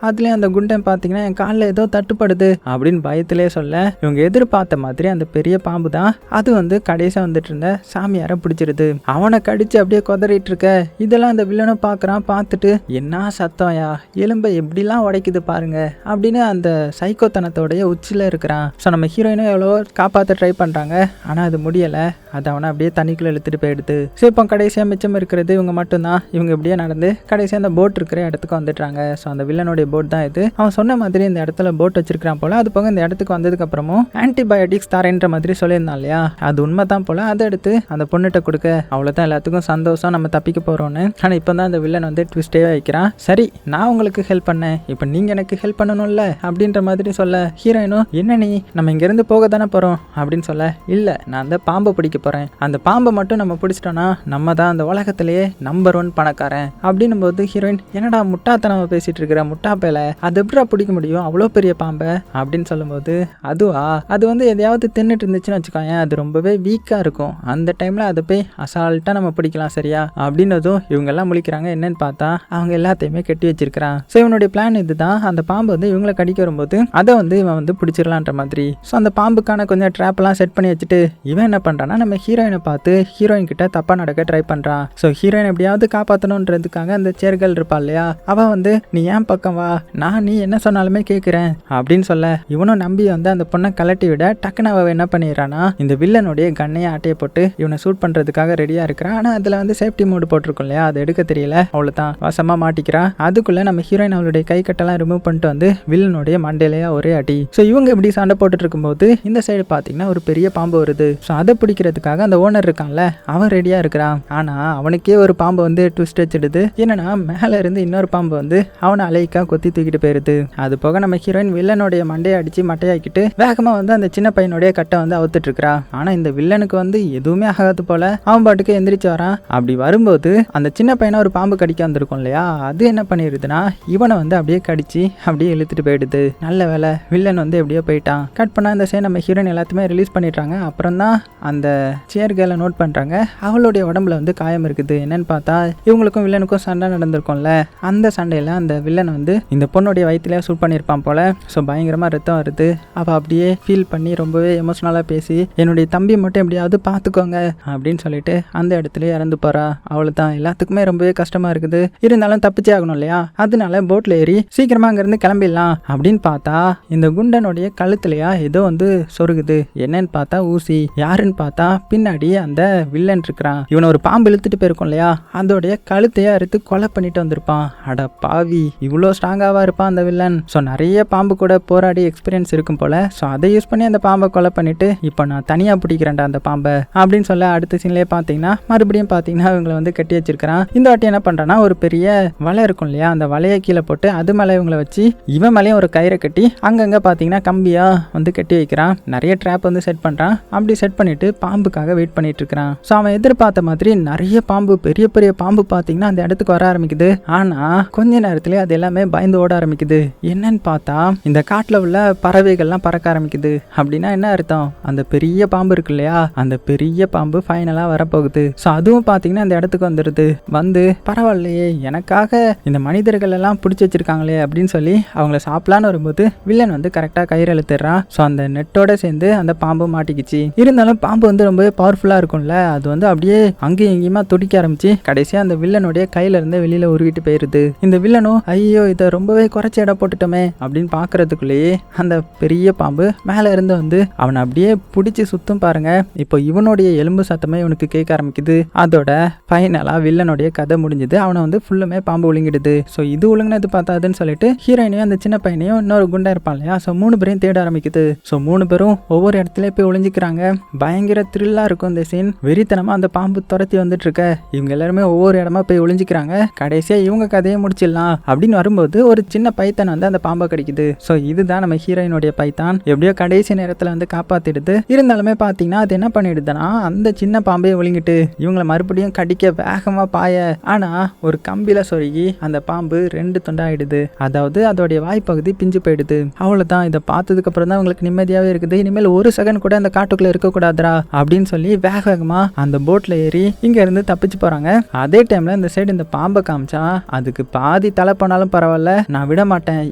Speaker 1: அதுலயும் அந்த குண்டன் பாத்தீங்கன்னா என் காலில் ஏதோ தட்டுப்படுது அப்படின்னு பயத்திலே சொல்ல, இவங்க எதிர்பார்த்த மாதிரி அந்த பெரிய பாம்பு தான் அது வந்து கடைசியா வந்துட்டு இருந்த சாமியாரை பிடிச்சிருது. அவனை கடிச்சு அப்படியே கொதறிட்டு இருக்க. இதெல்லாம் அந்த வில்லனை பாக்குறான். பார்த்துட்டு என்ன சத்தம்யா, எலும்பை எப்படிலாம் உடைக்குது பாருங்க அப்படின்னு அந்த சைக்கோத்தனத்தோடைய உச்சில இருக்கிறான். ஸோ நம்ம ஹீரோயினும் எவ்வளோ காப்பாற்ற ட்ரை பண்றாங்க. ஆனா அது முடியல. அது அவனை அப்படியே தண்ணிக்குள்ள இழுத்துட்டு போயிடுது. ஸோ இப்போ கடைசியா மிச்சம் இருக்கிறது இவங்க மட்டும்தான். இவங்க இப்படியே நடந்து கடைசியா அந்த போட் இருக்கிற இடத்துக்கு வந்துட்டாங்க. ஸோ அந்த வில்லனுடைய போட் தான் இது. அவன் சொன்ன மாதிரி இந்த இடத்துல போட் வச்சிருக்கான் போல. அது போக இந்த இடத்துக்கு வந்ததுக்கு அப்புறமும் ஆன்டிபயோட்டிக்ஸ் தரேன்ற மாதிரி சொல்லியிருந்தான் இல்லையா, அது உண்மை தான் போல. அதை எடுத்து அந்த பொண்ணுகிட்ட கொடுக்க அவ்வளோதான் எல்லாத்துக்கும் சந்தோஷம், நம்ம தப்பிக்க போறோம்னு. ஆனால் இப்போ தான் அந்த வில்லன் வந்து ட்விஸ்டே வைக்கிறான். சரி நான் உங்களுக்கு ஹெல்ப் பண்ணேன், இப்போ நீங்க எனக்கு ஹெல்ப் பண்ணணும்ல அப்படின்ற மாதிரி சொல்ல, ஹீரோயினும் என்ன நீ நம்ம இங்கிருந்து போக தானே போறோம் அப்படின்னு சொல்ல, இல்ல நான் அந்த பாம்பை பிடிக்க போறேன், அந்த பாம்பை மட்டும் நம்ம பிடிச்சிட்டோம்னா நம்ம தான் அந்த உலகத்திலேயே நம்பர் 1 பணக்காரன் அப்படின்னும் போது ஹீரோயின் என்னடா முட்டாத்தனமா பேசிட்டு இருக்கிற முட்டா பேல, அது எப்படா பிடிக்க முடியும் அவ்வளோ பெரிய பாம்பை அப்படின்னு சொல்லும்போது, அதுவா அது வந்து எதையாவது தின்னுட்டு இருந்துச்சுன்னு வச்சுக்கோங்க, அது ரொம்பவே வீக்கா இருக்கும், அந்த டைம்ல அதை போய் அசால்ட்டா நம்ம பிடிக்கலாம் சரியா அப்படின்னதும் இவங்க எல்லாம் முழிக்கிறாங்க. என்னன்னு பார்த்தா அவங்க எல்லாத்தையுமே கட்டி வச்சிருக்கிறான். ஸோ இவனுடைய பிளான் இதுதான், அந்த பாம்பு வந்து இவங்களை கடிக்க வரும்போது அதை வந்து இவன் வந்து பிடிச்சிடலான்ற மாதிரி. ஸோ அந்த பாம்புக்கான கொஞ்சம் ட்ராப் எல்லாம் செட் பண்ணி வச்சுட்டு இவன் என்ன பண்றான்னா நம்ம ஹீரோயினை பார்த்து ஹீரோயின் கிட்ட தப்பா நடக்க ட்ரை பண்றான். ஸோ ஹீரோயின் எப்படியாவது காப்பாற்றணுன்றதுக்காக அந்த சேர்கள் இருப்பா இல்லையா, அவ வந்து நீ ஏன் பக்கம் வா, நான் நீ என்ன சொன்னாலுமே கேட்கிறேன் அப்படின்னு சொல்ல, இவனும் நம்பி வந்து அந்த பொண்ணை கலட்டி விட டக்குன்னு அவ என்ன பண்ணிடுறான்னா இந்த வில்லனுடைய கண்ணையை ஆட்டையை போட்டு இவனை ஷூட் பண்றதுக்காக ரெடியா இருக்கிறான். ஆனா அதுல வந்து சேஃப்டி மோடு போட்டிருக்கும் இல்லையா, அது எடுக்க தெரியல. அவ்வளவுதான் வசமா மாட்டிக்கிறா. அதுக்குள்ள நம்ம ஹீரோயின் அவளுடைய கை கட்டெல்லாம் ரிமூவ் பண்ணிட்டு வந்து வில்லனுடைய மண்டையிலேயே ஒரே அடி. ஸோ இவங்க இப்படி சண்டை போட்டுட்டு இருக்கும்போது இந்த சைடு பாத்தீங்கன்னா ஒரு பெரிய பாம்பு வருது. ஸோ அதை பிடிக்கிறதுக்காக அந்த ஓனர் இருக்கான்ல அவன் ரெடியா இருக்கிறான். ஆனா அவனுக்கே ஒரு பாம்பு வந்து ட்விஸ்ட் வச்சிடுது. என்னன்னா மேல இருந்து இன்னொரு பாம்பு வந்து அவனை அலைக்கா கொத்தி தூக்கிட்டு போயிருது. அது போக நம்ம ஹீரோயின் வில்லனுடைய மண்டையை அடிச்சு மட்டையாக்கிட்டு வேகமா வந்து அந்த சின்ன பையனுடைய கட்டை வந்து அவுத்துட்டு இருக்கிறா. ஆனா இந்த வில்லனுக்கு வந்து எதுவுமே ஆகாது போல, அவன் பாட்டுக்கு எந்திரிச்சு வரான். அப்படி வரும்போது அந்த சின்ன பையனை ஒரு பாம்பு கடிக்க வந்திருக்கும் இல்லையா, அது என்ன பண்ணிருதுன்னா இவனை வந்து அப்படியே கடிச்சு அப்படியே இழுத்துட்டு போயிடுது. நல்ல வேலை வில்லன் வந்து எப்படியோ போயிட்டான். கட் பண்ணா இந்த சைடு நம்ம ஹீரோயின் எல்லாத்தையுமே ரிலீஸ் பண்ணிடுறாங்க. அப்புறம் தான் அந்த சேர் கேர்ளை நோட் பண்றாங்க. அவளுடைய உடம்புல வந்து காயம் இருக்குது. என்னன்னு பார்த்தா இவங்களுக்கும் வில்லனுக்கும் சண்டை நடந்திருக்கும்ல, அந்த சண்டையில அந்த வில்லன் வந்து இந்த பொண்ணுடைய வயிற்றுல ஷூட் பண்ணியிருப்பான் போல. ஸோ பயங்கரமா ரத்தம் வருது. அவ அப்படியே ஃபீல் பண்ணி ரொம்பவே எமோஷனலா பேசி என்னுடைய தம்பி மட்டும் எப்படியாவது பார்த்துக்கோங்க அப்படின்னு சொல்லிட்டு அந்த இடத்துல இறந்து போறா. அவளுக்கு தான் எல்லாத்துக்குமே ரொம்பவே கஷ்டமா இருக்குது. இருந்தாலும் தப்பிச்சே ஆகணும் இல்லையா, அதனால போட்ல ஏறி சீக்கிரமா அங்கிருந்து கிளம்பிடலாம் அப்படின்னு பார்த்தா இந்த குண்டனுடைய கழுத்துலயா ஏதோ வந்து சொருகுது. என்னன்னு பார்த்தா ஊசி. யாருன்னு பார்த்தா பின்னாடி அந்த வில்லன் இருக்கிறான். இவனை ஒரு பாம்பு இழுத்துட்டு போயிருக்கும் இல்லையா, அதோடைய கழுத்தையே அறுத்து கொலை பண்ணிட்டு வந்திருப்பான். அட பாவி, இவ்வளோ ஸ்ட்ராங்காவா இருப்பான் அந்த வில்லன். ஸோ நிறைய பாம்பு கூட போராடி எக்ஸ்பீரியன்ஸ் இருக்கும் போல. ஸோ அதை யூஸ் பண்ணி அந்த பாம்பை கொலை பண்ணிட்டு இப்போ நான் தனியா பிடிக்கிறேன்டா அந்த பாம்பை அப்படின்னு சொல்ல, அடுத்த சீன்லயே பார்த்தீங்கன்னா மறுபடியும் பார்த்தீங்கன்னா இவங்களை வந்து கட்டி வச்சிருக்கிறான். இந்த வாட்டி என்ன பண்றான்னா ஒரு பெரிய வலை இருக்கும் இல்லையா, அந்த வலையை கீழே போட்டு அது மேலே இவங்களை வச்சு இவன் மேலேயும் ஒரு கயிறை கட்டி அங்கங்க பார்த்தீங்கன்னா கம்பியா வந்து கட்டி வைக்கிறான். நிறைய ட்ராப் வந்து செட் பண்றான். அப்படி செட் பண்ணிட்டு பாம்புக்காக வெயிட் பண்ணிட்டு இருக்கிறான். ஸோ அவன் எதிர்பார்த்த மாதிரி நிறைய பாம்பு, பெரிய பெரிய பாம்பு பார்த்தீங்கன்னா அந்த இடத்துக்கு வர ஆரம்பிக்குது. ஆனா கொஞ்ச நேரத்திலே அது எல்லாமே பயந்து ஓட ஆரம்பிக்குது. என்னன்னு பார்த்தா இந்த காட்டுல உள்ள பறவைகள்லாம் பறக்க ஆரம்பிக்குது. அப்படின்னா என்ன அர்த்தம், அந்த பெரிய பாம்பு இருக்கு இல்லையா, அந்த பெரிய பாம்பு ஃபைனலா வரப்போகுது. ஸோ அதுவும் பார்த்தீங்கன்னா அந்த இடத்துக்கு வந்துடுது. வந்து பரவாயில்லையே, எனக்காக இந்த மனிதர்கள் எல்லாம் பிடிச்சி வச்சிருக்காங்களே அப்படின்னு சொல்லி அவங்கள சாப்பிடலான்னு வரும்போது வில்லன் வந்து கரெக்டாக கயிறு இழுத்துறான். ஸோ அந்த நெட்டோட சேர்ந்து அந்த பாம்பு மாட்டிக்கிச்சு. இருந்தாலும் பாம்பு வந்து ரொம்பவே பவர்ஃபுல்லாக இருக்கும்ல, அது வந்து அப்படியே அங்கேயும் எங்கேயுமா துடிக்க ஆரம்பிச்சு கடைசியாக அந்த வில்லனுடைய கையில இருந்து வெளியில உருவிட்டு போயிருது. இந்த வில்லனும் ஐயோ இதை ரொம்பவே குறைச்சி இடம் போட்டுட்டோமே அப்படின்னு பார்க்கறதுக்குள்ளேயே அந்த பெரிய பாம்பு மேலே இருந்து வந்து அவனை அப்படியே பிடிச்சி சுத்தும் பாருங்க. இப்போ இவனுடைய எலும்பு சத்தமே இவனுக்கு கேட்க ஆரம்பிக்குது. அதோட ஃபைனலாக வில்லனுடைய கதை முடிஞ்சுது. அவனை வந்து ஃபுல்லுமே பாம்பு ஒழுங்கிடுது. ஸோ இது ஒழுங்கினது பார்த்தாதுன்னு சொல்லிட்டு ஹீரோயினையும் அந்த சின்ன பையனையும் இன்னொரு குண்டா இருப்பான் இல்லையா, ஸோ 3 பேரையும் தேட ஆரம்பிக்குது. ஸோ 3 பேரும் ஒவ்வொரு இடத்துல போய் ஒளிஞ்சிக்கிறாங்க. பயங்கர த்ரில்லா இருக்கும் இந்த சீன். வெறித்தனமா அந்த பாம்பு துரத்தி வந்துட்டு இருக்க இவங்க எல்லாருமே ஒவ்வொரு இடமா போய் ஒளிஞ்சிக்கிறாங்க. கடைசியா இவங்க கதையை முடிச்சிடலாம் அப்படின்னு வரும்போது ஒரு சின்ன பைத்தான் வந்து அந்த பாம்பை கடிக்குது. ஸோ இதுதான் நம்ம ஹீரோயினுடைய பைத்தான். எப்படியோ கடைசி நேரத்தில் வந்து காப்பாத்திடுது. இருந்தாலுமே பார்த்தீங்கன்னா அது என்ன பண்ணிடுதுன்னா அந்த சின்ன பாம்பையை ஒழுங்கிட்டு இவங்களை மறுபடியும் கடிக்க வேகமா பாய, ஆனா ஒரு கம்பியில சொருகி அந்த பாம்பு 2 துண்டாயிடுது. அதாவது அதோடைய வாய்ப்பகுதி பிஞ்சு போயிடுது. அவ்வளவுதான். இதை பார்த்ததுக்கு அப்புறம் தான் உங்களுக்கு நிம்மதியாவே இருக்குது. இனிமேல் ஒரு செகண்ட் கூட அந்த காட்டுக்குள்ள இருக்க கூடாதுரா அப்படின்னு சொல்லி வேகமா அந்த போட்ல ஏறி இங்க இருந்து தப்பிச்சு போறாங்க. அதே டைம்ல இந்த சைடு இந்த பாம்பை காமிச்சா அதுக்கு பாதி தலை போனாலும் பரவாயில்ல, நான் விட மாட்டேன்,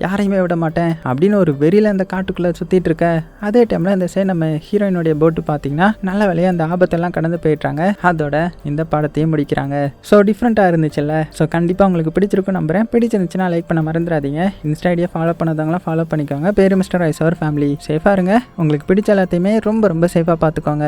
Speaker 1: யாரையுமே விட மாட்டேன் அப்படின்னு ஒரு வெறியில அந்த காட்டுக்குள்ள சுத்திட்டு இருக்க. அதே டைம்ல இந்த சைடு நம்ம ஹீரோயினுடைய போட்டு பாத்தீங்கன்னா நல்ல வேலையா அந்த ஆபத்தெல்லாம் கடந்து போயிட்டாங்க. அதோட இந்த படத்தையும் முடிக்கிறாங்க. ஸோ டிஃப்ரெண்டா இருந்துச்சுல்ல. ஸோ கண்டிப்பா உங்களுக்கு பிடிச்சிருக்கும் நம்புறேன். பிடிச்சிருந்துச்சுன்னா லைக் பண்ண மறந்துடாதீங்க. இன்ஸ்டா ஐடியா ஃபாலோ பண்ணாதவங்களாம் ஃபாலோ பண்ணிக்கோங்க. பேரு மிஸ்டர் ஐஸ் அவர் ஃபேமிலி. சேஃபா இருங்க. உங்களுக்கு பிடிச்ச எல்லாத்தையுமே ரொம்ப ரொம்ப சேஃபா பார்த்துக்கோங்க.